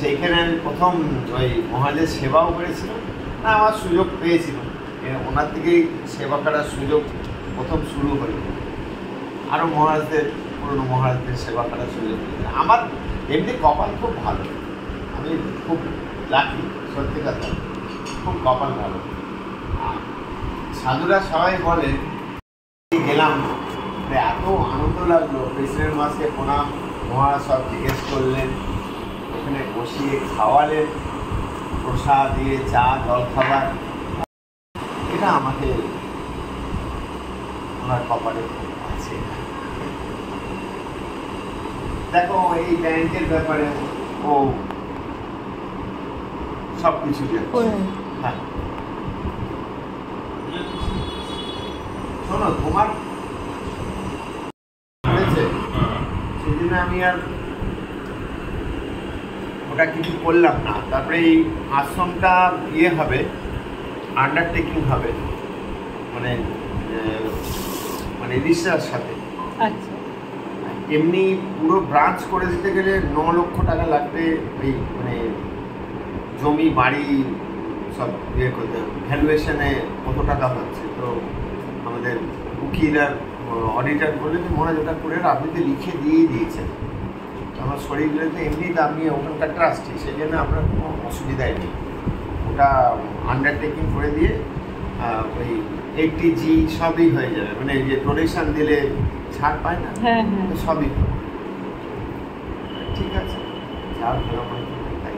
সেইখানে আমি প্রথম ওই মহারাজের সেবাও করেছিলাম, না আমার সুযোগ পেয়েছিলাম, ওনার থেকেই সেবা করার সুযোগ প্রথম শুরু হলো। আরও মহারাজদের, পুরনো মহারাজদের সেবা করার সুযোগ পেয়েছিলাম। আমার এমনি কপাল খুব ভালো, আমি খুব লাকি, সত্যি কথা, খুব কপাল ভালো। সাধুরা সবাই বলে, গেলাম এত আনন্দ লাগলো, কৃষ্ণের মাসে প্রণাম, মহারাজ সব জিজ্ঞেস করলেন, ওখানে বসিয়ে খাওয়ালেন, প্রসাদ দিয়ে চা জল খাবার, এটা আমাকে ওনার কপালে আছে। দেখো এই ব্যাংকের ব্যাপারে ও সব কিছু হ্যাঁ। শোনো, তোমার হয়েছে সেদিন আমি আর ওটা কিছু করলাম না। তারপরে এই আশ্রমটা ইয়ে হবে, আন্ডারটেকিং হবে, মানে মানে রিসার্চের সাথে। আচ্ছা। এমনি পুরো ব্রাঞ্চ করে দিতে গেলে 9 লক্ষ টাকা লাগবে, ওই মানে জমি বাড়ি সব ইয়ে করতে, ভ্যালুয়েশনে কত টাকা হচ্ছে। তো আমাদের উকিল আর অডিটার বললে যে মনে যেটা করে আপনি তো লিখে দিয়েই দিয়েছেন, আমার শরীরে তো এমনি আপনি ওখানকার ট্রাস্টি, সেই জন্য আপনার কোনো অসুবিধাই নেই। ওটা আন্ডারটেকিং করে দিয়ে ওই 80G সবই হয়ে যাবে, মানে যে ডোনেশন দিলে ছাড় পায় না, সবই ঠিক আছে, যা ভালো করে তাই।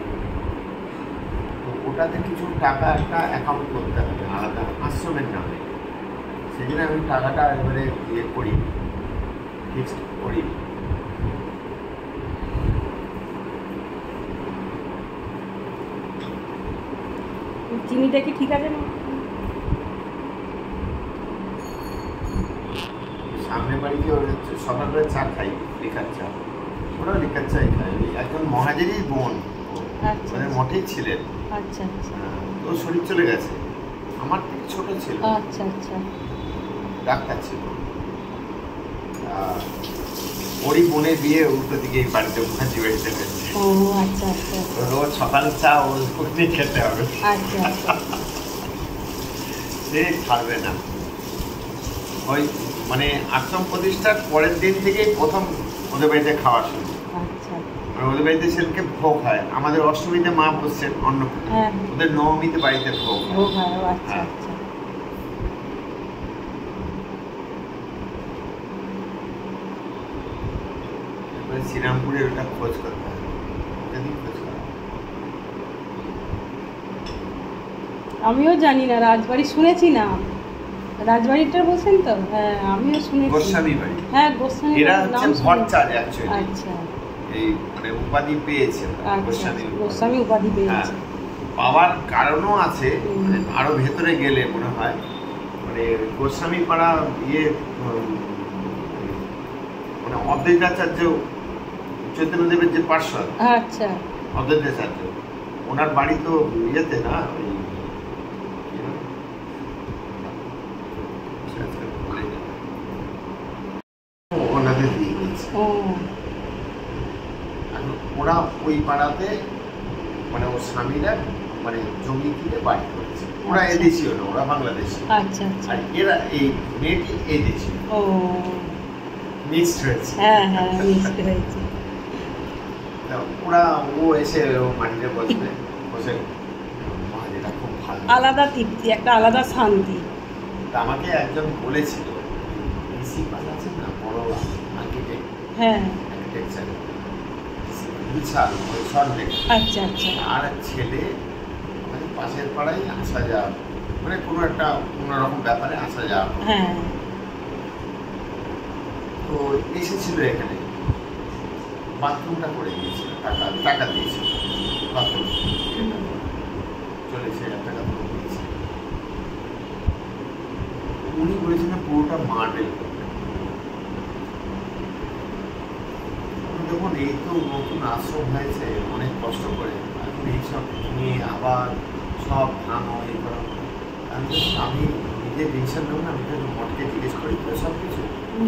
তো ওটাতে কিছু টাকা একটা অ্যাকাউন্ট করতে হবে আলাদা আশ্রমের নামে, সেই জন্য আমি টাকাটা এবারে ইয়ে করি, ফিক্সড করি। চিনিটা কি ঠিক আছে না? সামনে বাড়িতে সকালবেলা চা খাই, লিকার চা, ওরা লিকার চাই খাই। একজন মহাজেরই বোন, মানে মঠেই ছিলেন। আচ্ছা আচ্ছা। তো শরীর চলে গেছে, আমার থেকে ছোট ছিল। আচ্ছা আচ্ছা। ডাক্তার ছিল। ওরই বোনের বিয়ে উল্টো দিকে এই বাড়িতে, মুখার্জি বাড়িতে হয়েছে। ও আচ্ছা আচ্ছা। রোজ সকাল চা ওখানে খেতে হবে। আচ্ছা আচ্ছা। সে খাবে না। ওই মানে আশ্রম প্রতিষ্ঠার পরের দিন থেকেই প্রথম ওদের বাড়িতে খাওয়া শুরু। আচ্ছা। ওদের বাড়িতে সেদিনকে ভোগ হয়, আমাদের অষ্টমীতে মা বসছেন অন্নপূর্ণা, ওদের নবমীতে বাড়িতে ভোগ হয়। আচ্ছা আচ্ছা। শ্রীরামপুরে ওটা খোঁজ করতে হবে, আমিও জানি না, রাজবাড়ি শুনেছি না, রাজবাড়িটা বলছেন তো? হ্যাঁ আমিও শুনেছি। গোস্বামী বাড়ি। হ্যাঁ গোস্বামী। এরা হচ্ছে ভট্টাচার্য অ্যাকচুয়ালি। আচ্ছা। এই মানে উপাধি পেয়েছে গোস্বামী উপাধি পেয়েছে। পাওয়ার কারণও আছে, আরো ভেতরে গেলে মনে হয় মানে গোস্বামী পাড়া ইয়ে মানে অদ্বৈতাচার্য চৈতন্যদেবের যে পার্শ্বদ। আচ্ছা। অদ্বৈতাচার্য ওনার বাড়ি তো ইয়েতে না, ওই ওনাদের দিয়ে গেছে। ওরা ওই পাড়াতে মানে ওর স্বামীরা মানে জমি কিনে বাড়ি করেছে। ওরা এদেশীয় না, ওরা বাংলাদেশি। আচ্ছা আচ্ছা। আর এরা এই মেয়েটি এদেশীয়। ও মিক্সড হয়েছে। হ্যাঁ হ্যাঁ মিক্সড হয়েছে। ওরা ও এসে মাটিতে বসবে, বসে যেটা খুব ভালো, আলাদা তৃপ্তি, একটা আলাদা শান্তি। আমাকে একজন বলেছিল, আছে না বড় আর্কিটেক্ট, হ্যাঁ আর্কিটেকচার বিশাল সল্টলেক। আচ্ছা আচ্ছা। আর ছেলে মানে পাশের পাড়ায় আসা যাওয়া, মানে কোনো একটা অন্যরকম ব্যাপারে আসা যাওয়া। হ্যাঁ। তো এসেছিল এখানে, বাথরুমটা করে দিয়েছিল, টাকা দিয়েছিল বাথরুম, চলে 6,000 টাকা দিয়েছে। উনি বলেছিলেন পুরোটা মার্বেল করতে। দেখুন এই তো নতুন আশ্রম হয়েছে, অনেক কষ্ট করে, এখন এইসব নিয়ে আবার সব ভাঙো এই করা। আমি নিজে ডিসিশন নেব না, আমি তো মঠকে জিজ্ঞেস করি তো সব কিছু।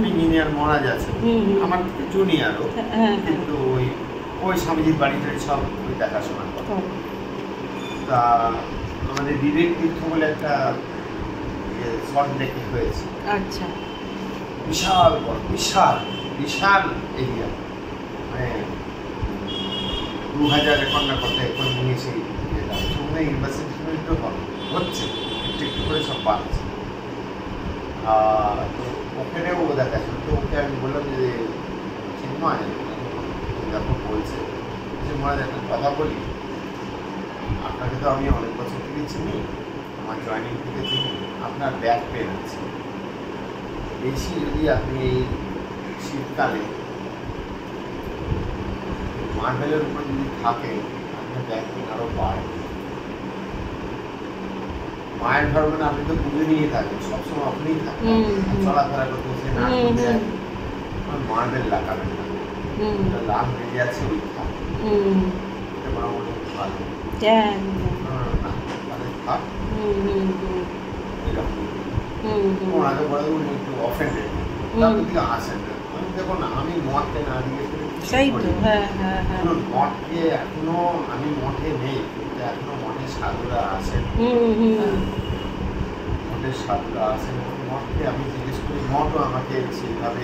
ইঞ্জিনিয়ার মহারাজ আছে, আমার থেকে জুনিয়ারও, কিন্তু ওই ওই স্বামীজির বাড়িতে সব ওই দেখাশোনা করে। তা আমাদের বিবেক তীর্থ বলে একটা শর্ট লেকে হয়েছে। আচ্ছা। বিশাল বড়, বিশাল বিশাল এরিয়া, মানে 2000 একর না কত একর নিয়ে সেই ইউনিভার্সিটি হচ্ছে একটু একটু করে সব বাড়ছে। তো ওখানেও ও দেখাশোনা। তো ওকে আমি বললাম যে চিন্ময় যখন বলছে যে মহারাজ একটা কথা বলি, আপনাকে তো আমি অনেক বছর থেকে চিনি, আমার জয়েনিং থেকে চিনি, আপনার ব্যাক পেন আছে বেশি, যদি আপনি এই শীতকালে মার্বেলের উপর যদি থাকে আপনার ব্যাক পেন আরও বাড়ে। মায়ের ঘর মানে আপনি তো পুজো নিয়ে থাকেন, সবসময় আপনিই থাকেন, চলাফেরা করতে বসে না করতে মার্বেল লাগাবেন না, লাল বেরিয়ে আছে ওই থাক, এটা মোটামুটি ভালো না তাহলে থাক এরকম। ওনাকে বলে উনি একটু অফেন্ডেড, তার দিকে আসেন না। দেখুন আমি মঠকে না দিয়ে মঠকে এখনো আমি মঠে নেই, কিন্তু এখনো মঠের সাধুরা আসেন, মঠের সাধুরা আসেন, মঠকে আমি জিজ্ঞেস করি, মঠও আমাকে সেইভাবে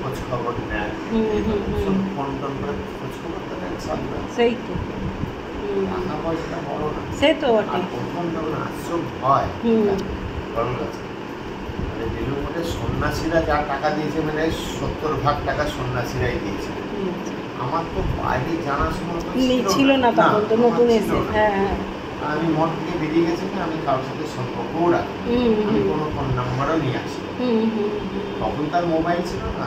খোঁজ খবর নেয়, ফোন টোন করে খোঁজ খবর দেন সাধুরা। সেই তো টাকা পয়সাটা বড় না, সে তো প্রথম যখন আশ্রম হয় বরং আছে মানে বেলুর মঠে সন্ন্যাসীরা যা টাকা দিয়েছে মানে 70% টাকা সন্ন্যাসীরাই দিয়েছে। আমার তো বাইরে জানাশোনা ছিল না, তখন তো নতুন এসে। আমি মঠ থেকে বেরিয়ে গেছি না, আমি কারোর সাথে সম্পর্কও রাখি, আমি কোনো ফোন নাম্বারও নিয়ে আসি, তখন তার মোবাইল ছিল না,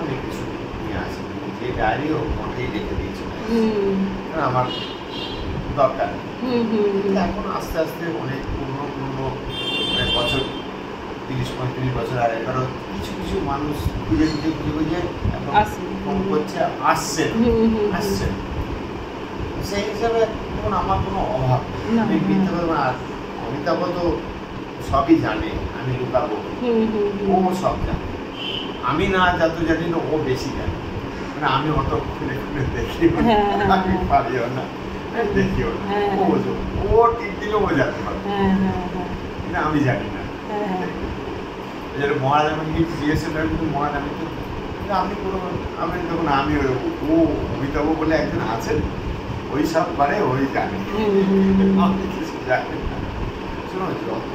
আমি কিছু নিয়ে আসি, যে ডায়েরিও মঠেই রেখে দিয়েছিল, আমার দরকার। এখন আস্তে আস্তে অনেক পুরনো অনেক বছর, 30-35 বছর আর এবারও কিছু কিছু মানুষ খুঁজে এখন ফোন করছে, আসছে। সেই হিসাবে এখন আমার কোনো অভাব নেই, আমি মিথ্যা বলবো না। অমিতাভ তো সবই জানে, আমি লুকাবো, ও সব জানে, আমি না যত জানি না ও বেশি জানে, মানে আমি অত খুলে খুলে দেখি, আমি পারিও না, দেখিও না, ও ঠিক দিলে ও জানতে পারবে, কিন্তু আমি জানি না। মহারাজ আমাকে কিছু জিজ্ঞেস করেন, কিন্তু মহারাজ আমি তো আমি কোনো আমি দেখুন আমি ও অমিতাভ বলে একজন আছেন, ওই সব পারে, ওই জানে, আমি কিছু জানি না। শোনো, যত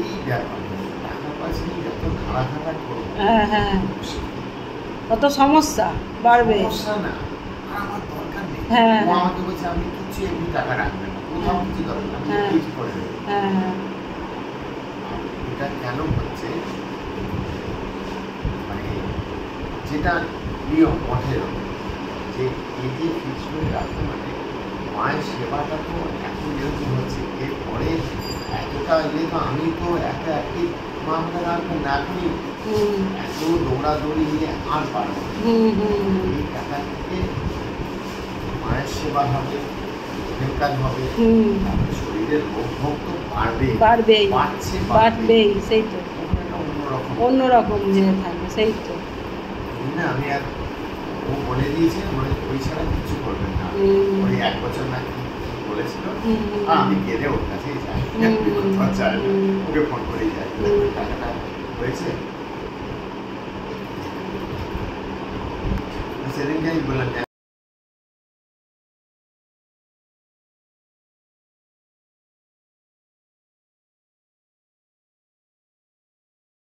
এই ব্যাপার টাকা পয়সা যত ঘাড়া করবো কত সমস্যা বাড়বে, সমস্যা না, আমার দরকার নেই। ও আমাকে বলছে আমি কিছু এমনি টাকা রাখবে না, কোথাও কিছু দরকার না, কিছু করে দেবে। এটা কেন হচ্ছে, মানে যেটা নিয়ম মঠের, যে এই যে ফিক্স করে রাখা, মানে মায়ের সেবাটা তো এখন যেরকম হচ্ছে, এরপরে এতটা ইয়ে তো আমি তো একটা একটি মা আমাকে রাখবেন না, এখনই এত দৌড়াদৌড়ি নিয়ে আর পারবো না। এই টাকা থেকে মায়ের সেবা হবে, অনেক কাজ হবে, শরীরের রোগ ভোগ তো বাড়বেই, সেই তো অন্যরকম যে থাকবে, সেই তো না। আমি আর ও বলে দিয়েছে মানে ওই ছাড়া কিছু করবেন না, ওই 1 বছর না কি বলেছিল, আর আমি গেলে ওর কাছেই যাই, ওকে ফোন করেই যাই, টাকাটা হয়েছে। সেদিনকে আমি বললাম